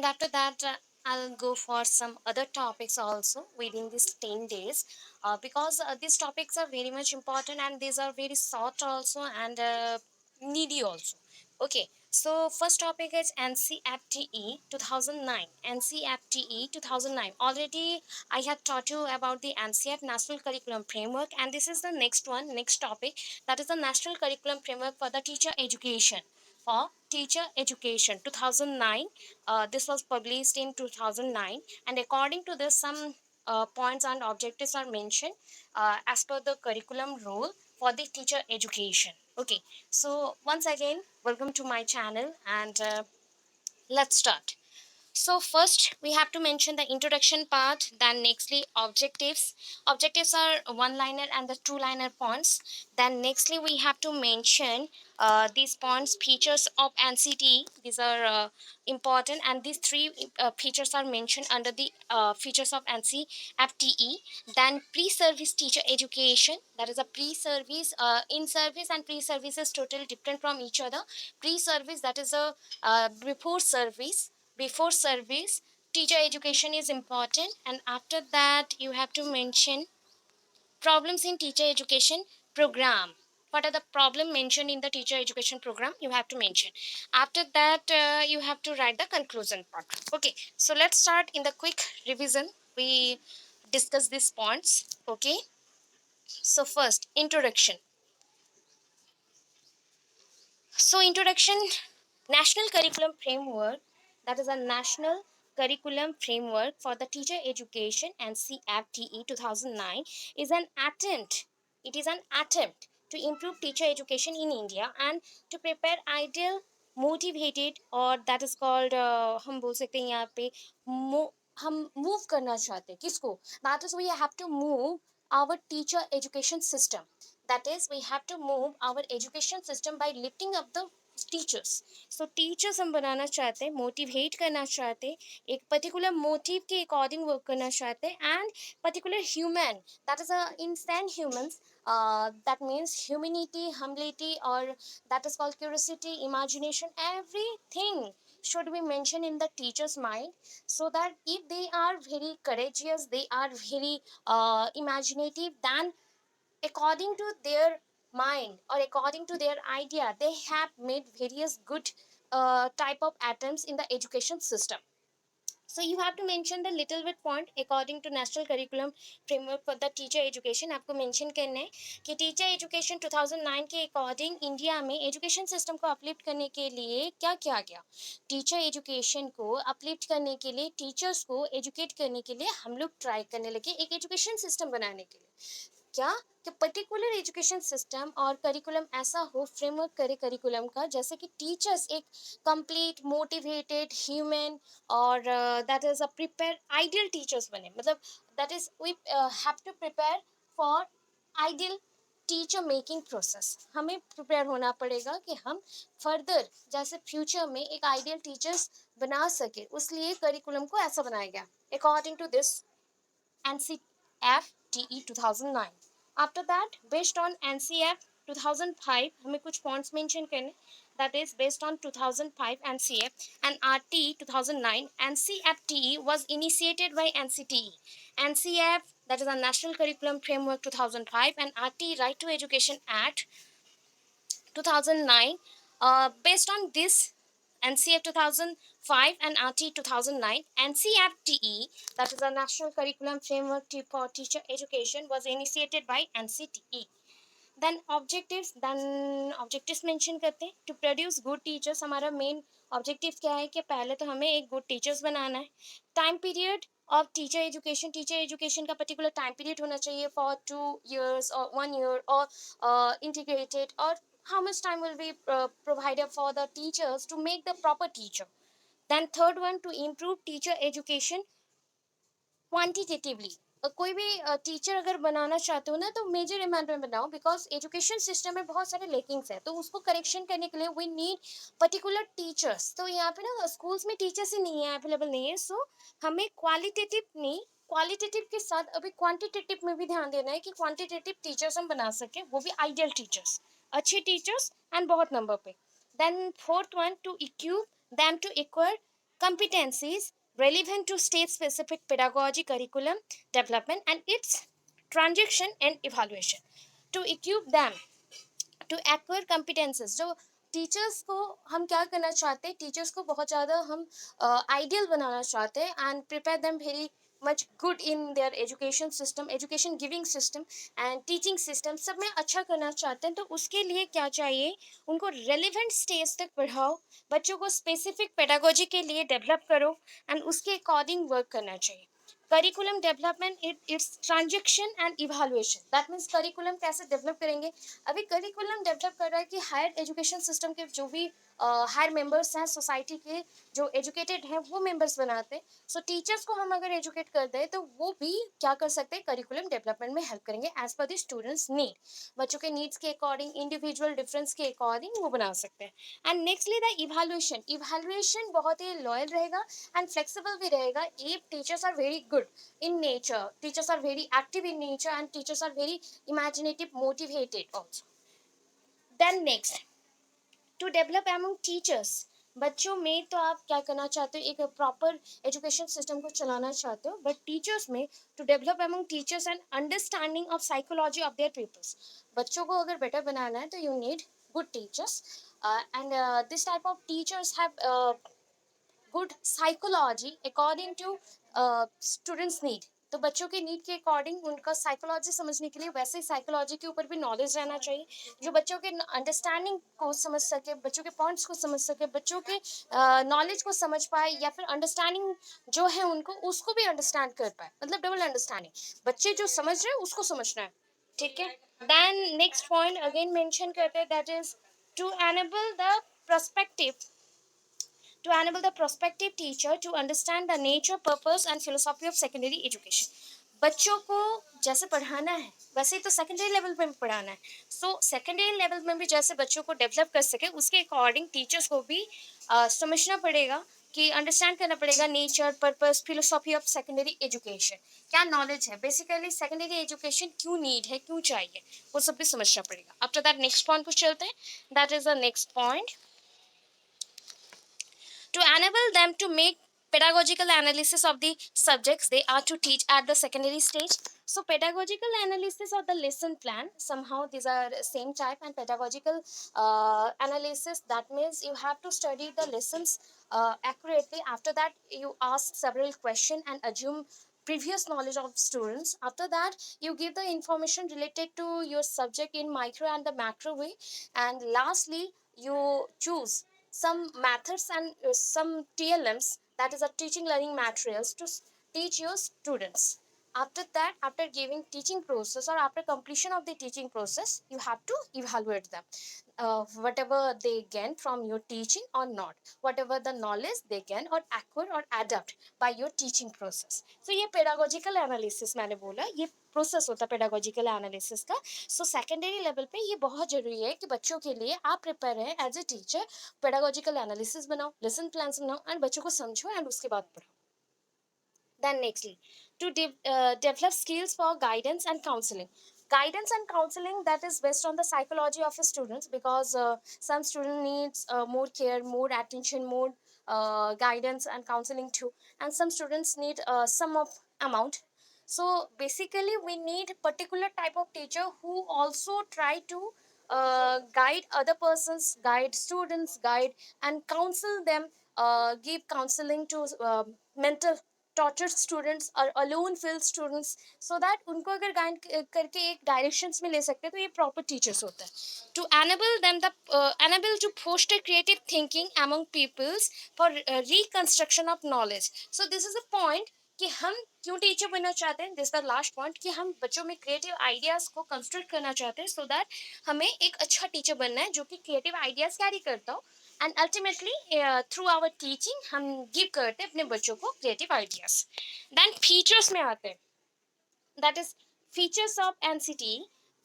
and after that I'll go for some other topics also within these 10 days, because these topics are very much important and these are very short also, and needy also. Okay, so first topic is NCFTE 2009. NCFTE 2009. Already I have taught you about the NCF National Curriculum Framework, and this is the next one, next topic, that is the National Curriculum Framework for the Teacher Education. For Teacher Education 2009. This was published in 2009, and according to this, some points and objectives are mentioned as per the curriculum rule for the teacher education. Okay, so once again, welcome to my channel, and let's start. So first we have to mention the introduction part, then nextly objectives. Objectives are one liner and the two liner points. Then nextly we have to mention these points, features of NCT. These are important, and these three features are mentioned under the features of NCFTE. Then pre-service teacher education, that is a pre-service, in service and pre-service is totally different from each other. Pre-service, that is a before service. Before service teacher education is important, and after that you have to mention problems in teacher education program. What are the problem mentioned in the teacher education program, you have to mention. After that you have to write the conclusion part. Okay, so let's start in the quick revision. We discuss these points. Okay, so first, introduction. So, introduction. National Curriculum Framework, that is a National Curriculum Framework for the Teacher Education, NCFTE 2009, is an attempt. It is an attempt to improve teacher education in India and to prepare ideal, motivated, और that is called हम बोल सकते हैं यहाँ पे हम move करना चाहते हैं किसको, that is we have to move our teacher education system. That is, we have to move our education system by lifting up the teachers. So teachers हम बनाना चाहते हैं, मोटिवेट करना चाहते हैं, एक पर्टिकुलर मोटिव के अकॉर्डिंग वर्क करना चाहते हैं, and particular human, that is a instant humans, that means humanity, humility, or that is called curiosity, imagination, everything should be mentioned in the teacher's mind, so that if they are very courageous, they are very imaginative, then according to their mind or according to their idea, they have made various good type of atoms in the education system. So you have to mention the little bit point according to national curriculum framework for the teacher education. आपको mention करना है कि teacher education 2009 के according India में education system को uplift करने के लिए क्या किया गया. teacher education को uplift करने के लिए, teachers को educate करने के लिए हम लोग try करने लगे एक education system बनाने के लिए. क्या कि पर्टिकुलर एजुकेशन सिस्टम और करिकुलम ऐसा हो, फ्रेमवर्क करे करिकुलम का, जैसे कि टीचर्स एक कंप्लीट मोटिवेटेड ह्यूमन और that is a prepare ideal teachers बने. मतलब that is we have to prepare for ideal teacher making process. हमें प्रिपेयर होना पड़ेगा कि हम फर्दर जैसे फ्यूचर में एक आइडियल टीचर्स बना सके, उसलिए करिकुलम को ऐसा बनाया गया according to this NCFTE 2009. After that, based on NCF 2005, हमें कुछ points mention करने. That is based on 2005 NCF and RT 2009. NCFTE was initiated by NCTE. NCF, that is a National Curriculum Framework 2005, and RT, Right to Education Act 2009. Based on this NCF 2005 and RT 2009, NCFTE, that is a National Curriculum Framework for Teacher Education, was initiated by NCTE. Then objectives mention करते हैं. To produce good teachers, हमारा main objective क्या है कि पहले तो हमें एक गुड टीचर्स बनाना है. Time period of teacher education का पर्टिकुलर टाइम पीरियड होना चाहिए फॉर 2 years और 1 year और इंटीग्रेटेड, और how much time will be provided for the teachers to make the proper teacher. Then third one, to improve teacher education quantitatively. कोई भी teacher अगर बनाना चाहते हो ना, तो मेजर अमाउंट में बनाओ, बिकॉज एजुकेशन सिस्टम में बहुत सारे लेकिंग्स है, तो उसको करेक्शन करने के लिए वी नीड पर्टिकुलर टीचर्स. तो यहाँ पे ना स्कूल्स में टीचर्स ही नहीं है, अवेलेबल नहीं है. सो हमें क्वालिटेटिव नहीं, क्वालिटेटिव के साथ अभी क्वांटिटेटिव में भी ध्यान देना है कि क्वांटिटेटिव टीचर्स हम बना सके, वो भी आइडियल टीचर्स, अच्छे टीचर्स एंड बहुत नंबर पे. Then fourth one, to equip them to acquire competencies relevant to state specific pedagogy curriculum development and its transaction and evaluation to equip them to acquire competences जो teachers को हम क्या करना चाहते हैं teachers को बहुत ज़्यादा हम आइडियल बनाना चाहते हैं and prepare them very much good in their education system education giving system and teaching system सब में अच्छा करना चाहते हैं तो उसके लिए क्या चाहिए उनको रेलिवेंट स्टेज तक पढ़ाओ बच्चों को स्पेसिफिक पेडागोजी के लिए डेवलप करो एंड उसके अकॉर्डिंग वर्क करना चाहिए curriculum development it's transaction and evaluation that means curriculum कैसे डेवलप करेंगे अभी करिकुलम डेवलप कर रहा है कि हायर एजुकेशन सिस्टम के जो भी हायर मेंबर्स हैं सोसाइटी के जो एजुकेटेड हैं वो मेंबर्स बनाते हैं सो टीचर्स को हम अगर एजुकेट कर दें तो वो भी क्या कर सकते हैं करिकुलम डेवलपमेंट में हेल्प करेंगे as per the students need बच्चों के नीड्स के अकॉर्डिंग इंडिविजुअल डिफरेंस के अकॉर्डिंग वो बना सकते हैं एंड नेक्स्टली द इवालुएशन बहुत ही लॉयल रहेगा and flexible भी रहेगा if teachers are very good in nature teachers are very active in nature and teachers are very imaginative motivated also then next to develop among teachers बच्चों में तो आप क्या करना चाहते हो एक प्रॉपर एजुकेशन सिस्टम को चलाना चाहते हो बट टीचर्स में to develop among teachers and understanding of psychology of their peoples बच्चों को अगर बेटर बनाना है तो you need good teachers and this type of teachers have good psychology according to students need तो बच्चों के नीड के अकॉर्डिंग उनका साइकोलॉजी समझने के लिए वैसे ही साइकोलॉजी के ऊपर भी नॉलेज रहना चाहिए जो बच्चों के अंडरस्टैंडिंग को समझ सके बच्चों के पॉइंट्स को समझ सके बच्चों के नॉलेज को समझ पाए या फिर अंडरस्टैंडिंग जो है उनको उसको भी अंडरस्टैंड कर पाए मतलब डबल अंडरस्टैंडिंग बच्चे जो समझ रहे हैं उसको समझना है ठीक है then next point again mention करते हैं that is to enable the perspective to enable the prospective teacher to understand the nature, purpose and philosophy of secondary education. बच्चों को जैसे पढ़ाना है वैसे ही तो सेकेंडरी लेवल पे भी पढ़ाना है सो सेकेंडरी लेवल में भी जैसे बच्चों को डेवलप कर सके उसके अकॉर्डिंग टीचर्स को भी समझना पड़ेगा कि अंडरस्टैंड करना पड़ेगा nature purpose philosophy of secondary education क्या नॉलेज है बेसिकली सेकेंडरी एजुकेशन क्यों नीड है क्यों चाहिए वो सब भी समझना पड़ेगा आफ्टर दैट नेक्स्ट पॉइंट पर चलते हैं that is the next point to enable them to make pedagogical analysis of the subjects they are to teach at the secondary stage. So pedagogical analysis of the lesson plan, somehow these are same type, and pedagogical analysis, that means you have to study the lessons accurately. After that you ask several questions and assume previous knowledge of students. After that you give the information related to your subject in micro and the macro way, and lastly you choose some methods and some TLMs, that is a teaching learning materials, to teach your students. After that, after giving teaching process or after completion of the teaching process, you have to evaluate them, whatever they gain from your teaching or not, whatever the knowledge they gain or acquire or adapt by your teaching process. So ये pedagogical analysis मैंने बोला, ये process होता है pedagogical analysis का so secondary level पे ये बहुत जरूरी है कि बच्चों के लिए आप प्रिपेयर हैं as a teacher pedagogical analysis बनाओ लेसन प्लान्स बनाओ एंड बच्चों को समझो एंड उसके बाद पढ़ो then nextly to develop skills for guidance and counseling that is based on the psychology of the students because some student needs more care more attention more guidance and counseling too and some students need some of amount so basically we need particular type of teacher who also try to guide other persons guide students guide and counsel them give counseling to mental tortured students or alone filled students so that उनको अगर guide करके एक directions में ले सकते हैं तो ये प्रॉपर टीचर्स होता है to enable them the enable to foster creative thinking among peoples for reconstruction of knowledge so this is a point कि हम क्यों टीचर बनना चाहते हैं दिस द लास्ट पॉइंट कि हम बच्चों में क्रिएटिव आइडियाज़ को कंस्ट्रक्ट करना चाहते हैं सो दैट हमें एक अच्छा टीचर बनना है जो कि क्रिएटिव आइडियाज़ कैरी करता हो and ultimately through our teaching हम गिव करते हैं अपने बच्चों को क्रिएटिव आइडियाज़ देन फीचर्स में आते हैं that is features of NCT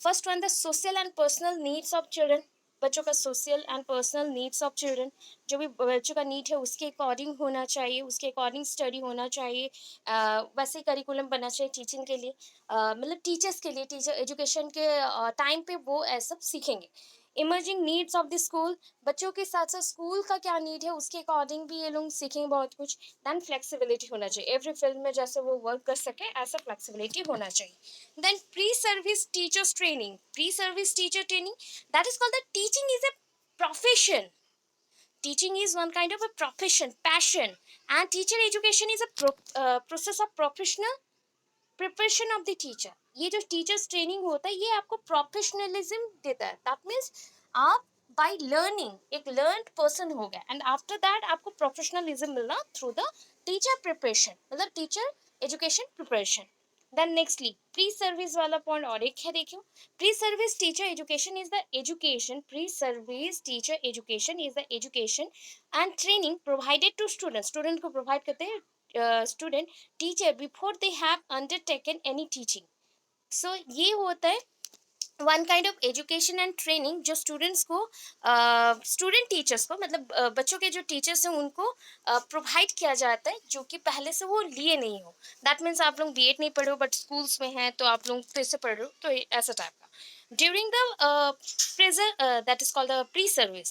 first one the social and personal needs of children बच्चों का social and personal needs of children जो भी बच्चों का नीड है उसके अकॉर्डिंग होना चाहिए उसके अकॉर्डिंग स्टडी होना चाहिए वैसे ही करिकुलम बनना चाहिए टीचिंग के लिए मतलब टीचर्स के लिए टीचर एजुकेशन के टाइम पे वो ऐसा सीखेंगे emerging needs of the school, बच्चों के साथ साथ स्कूल का क्या नीड है उसके अकॉर्डिंग भी ये लोग सीखेंगे बहुत कुछ. देन फ्लेक्सिबिलिटी होना चाहिए, एवरी फील्ड में जैसे वो वर्क कर सके ऐसा फ्लेक्सिबिलिटी होना चाहिए. Then pre service teachers training, pre service teacher training, that is called the teaching is a profession. Teaching is one kind of a profession, passion, and teacher education is a process of professional preparation of the teacher. ये जो teachers training होता है ये आपको professionalism देता है. That means आप by learning एक लर्नड पर्सन हो गया, एंड आफ्टर दैट आपको प्रोफेशनलिज्म मिलना थ्रू द टीचर प्रिपरेशन, मतलब teacher education preparation. Then nextly pre service वाला पॉइंट और एक है, देखियो. Pre service teacher education is the education, pre service teacher education is the education and training provided to student, student को provide करते हैं student teacher before they have undertaken any teaching. सो ये होता है one kind of education and training जो students को student teachers को, मतलब बच्चों के जो टीचर्स हैं उनको प्रोवाइड किया जाता है जो कि पहले से वो लिए नहीं हो. दैट मीन्स आप लोग बीएड नहीं पढ़े हो बट स्कूल्स में हैं तो आप लोग फिर से पढ़ रहे हो, तो ऐसा टाइप का. during the that is called the pre-service,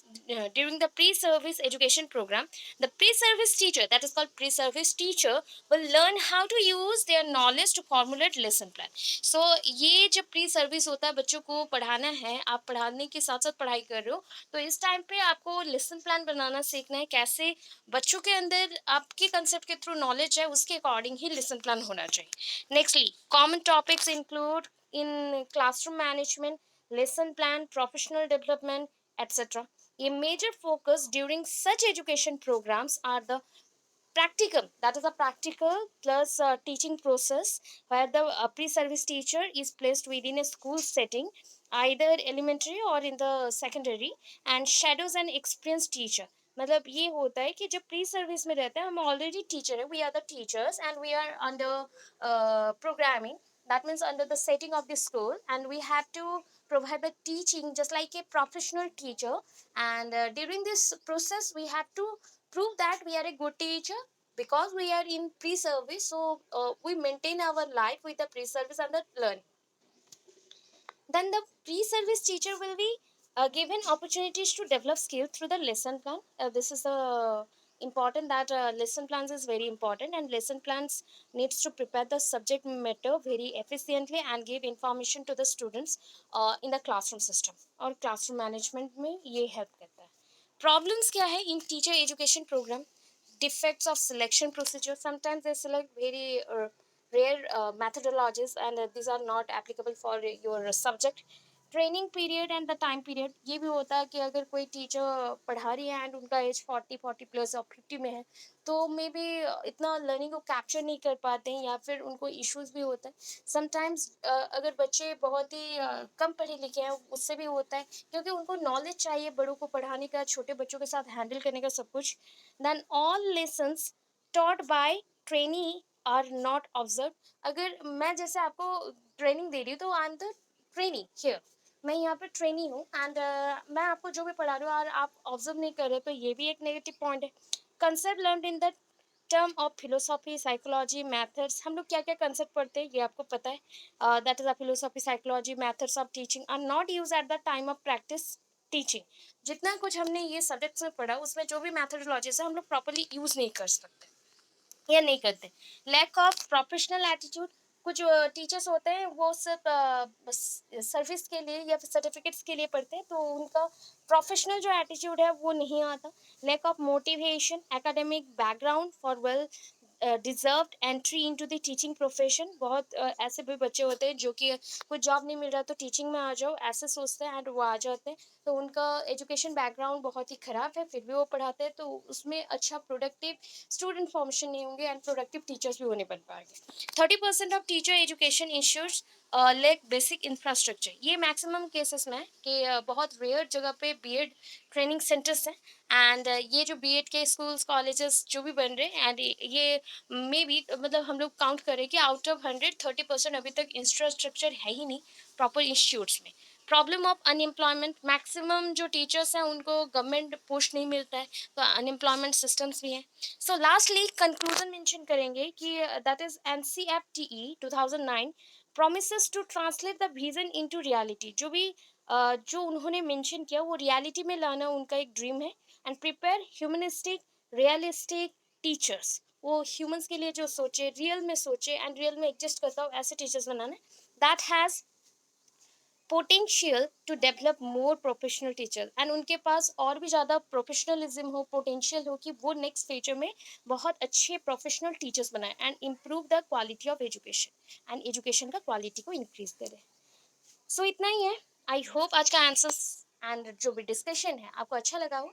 during the pre-service education program, the pre-service teacher, that is called pre-service teacher, will learn how to use their knowledge to formulate lesson plan. So ये जब pre service होता है, बच्चों को पढ़ाना है, आप पढ़ाने के साथ साथ पढ़ाई कर रहे हो, तो इस टाइम पे आपको लेसन प्लान बनाना सीखना है, कैसे बच्चों के अंदर आपके कंसेप्ट के थ्रू नॉलेज है उसके अकॉर्डिंग ही लेसन प्लान होना चाहिए. Nextly common topics include in classroom management, lesson plan, professional development, etc. A major focus during such education programs are the practical, that is a practical plus teaching process where the pre-service teacher is placed within a school setting, either elementary or in the secondary, and shadows an experienced teacher. मतलब ये होता है कि जब pre service में रहते हैं हम ऑलरेडी टीचर है, we are the teachers and we are under programming, that means under the setting of the school, and we have to provide the teaching just like a professional teacher. And during this process we have to prove that we are a good teacher because we are in pre-service. So we maintain our life with the pre-service and the learning. Then the pre-service teacher will be given opportunities to develop skills through the lesson plan. This is important that lesson plans is very important, and lesson plans needs to prepare the subject matter very efficiently and give information to the students in the classroom system और classroom management में ये help करता है. Problems क्या है in teacher education program? Defects of selection procedure. Sometimes they select very rare methodologies, and these are not applicable for your subject. Training period and the time period, ये भी होता है कि अगर कोई टीचर पढ़ा रही है एंड उनका एज 40 प्लस और 50 में है तो मे बी इतना लर्निंग को कैप्चर नहीं कर पाते हैं या फिर उनको इश्यूज भी होता है. समटाइम्स अगर बच्चे बहुत ही कम पढ़े लिखे हैं उससे भी होता है क्योंकि उनको नॉलेज चाहिए बड़ों को पढ़ाने का, छोटे बच्चों के साथ हैंडल करने का सब कुछ. Then all lessons taught by trainee are not observe. अगर मैं जैसे आपको ट्रेनिंग दे रही हूँ तो I am the trainee here, मैं यहाँ पे ट्रेनी हूँ एंड मैं आपको जो भी पढ़ा रही हूँ और आप ऑब्जर्व नहीं कर रहे तो ये भी एक नेगेटिव पॉइंट है. Concept learn in the term of philosophy, psychology, methods. हम लोग क्या क्या कंसेप्ट पढ़ते हैं ये आपको पता है. That is a philosophy, psychology, methods of teaching are not use at the time of practice teaching. जितना कुछ हमने ये सब्जेक्ट्स में पढ़ा उसमें जो भी मैथडोलॉजीज है हम लोग प्रॉपरली यूज नहीं कर सकते या नहीं करते. Lack of professional attitude. कुछ टीचर्स होते हैं वो सिर्फ सर्विस के लिए या फिर सर्टिफिकेट्स के लिए पढ़ते हैं तो उनका प्रोफेशनल जो एटीट्यूड है वो नहीं आता. Lack of motivation, academic background for well deserved entry into the teaching profession. बहुत ऐसे भी बच्चे होते हैं जो कि कुछ जॉब नहीं मिल रहा तो टीचिंग में आ जाओ ऐसे सोचते हैं एंड वो आ जाते हैं, तो उनका एजुकेशन बैकग्राउंड बहुत ही ख़राब है फिर भी वो पढ़ाते हैं तो उसमें अच्छा प्रोडक्टिव स्टूडेंट फॉर्मेशन नहीं होंगे एंड प्रोडक्टिव टीचर्स भी होने बन पाएंगे. 30% of teacher education insures lack basic infrastructure. ये मैक्सिमम केसेस में है कि बहुत रेयर जगह पे बीएड ट्रेनिंग सेंटर्स हैं एंड ये जो बीएड के स्कूल्स कॉलेजेस जो भी बन रहे हैं एंड ये मे बी मतलब हम लोग काउंट करें कि आउट ऑफ 130% अभी तक इंफ्रास्ट्रक्चर है ही नहीं प्रॉपर इंस्टीट्यूट्स में. Problem of unemployment. मैक्सिमम जो टीचर्स हैं उनको गवर्नमेंट पोस्ट नहीं मिलता है तो अनएम्प्लॉयमेंट सिस्टम्स भी हैं. सो लास्टली कंक्लूजन मेंशन करेंगे कि that is NCFTE 2009 promises to translate the vision into reality. जो भी जो उन्होंने मेंशन किया वो रियलिटी में लाना उनका एक ड्रीम है, and prepare humanistic realistic teachers, वो ह्यूमंस के लिए जो सोचे, रियल में सोचे एंड रियल में एग्जिस्ट करता हो, ऐसे टीचर्स बनाना, that has potential to develop more professional teacher, and उनके पास और भी ज़्यादा प्रोफेशनलिज्म हो, पोटेंशियल हो कि वो नेक्स्ट फ्यूचर में बहुत अच्छे प्रोफेशनल टीचर्स बनाए and improve the quality of education, and education का क्वालिटी को इंक्रीज करे। सो इतना ही है। आई होप आज का आंसर्स एंड जो भी डिस्कशन है आपको अच्छा लगा हो।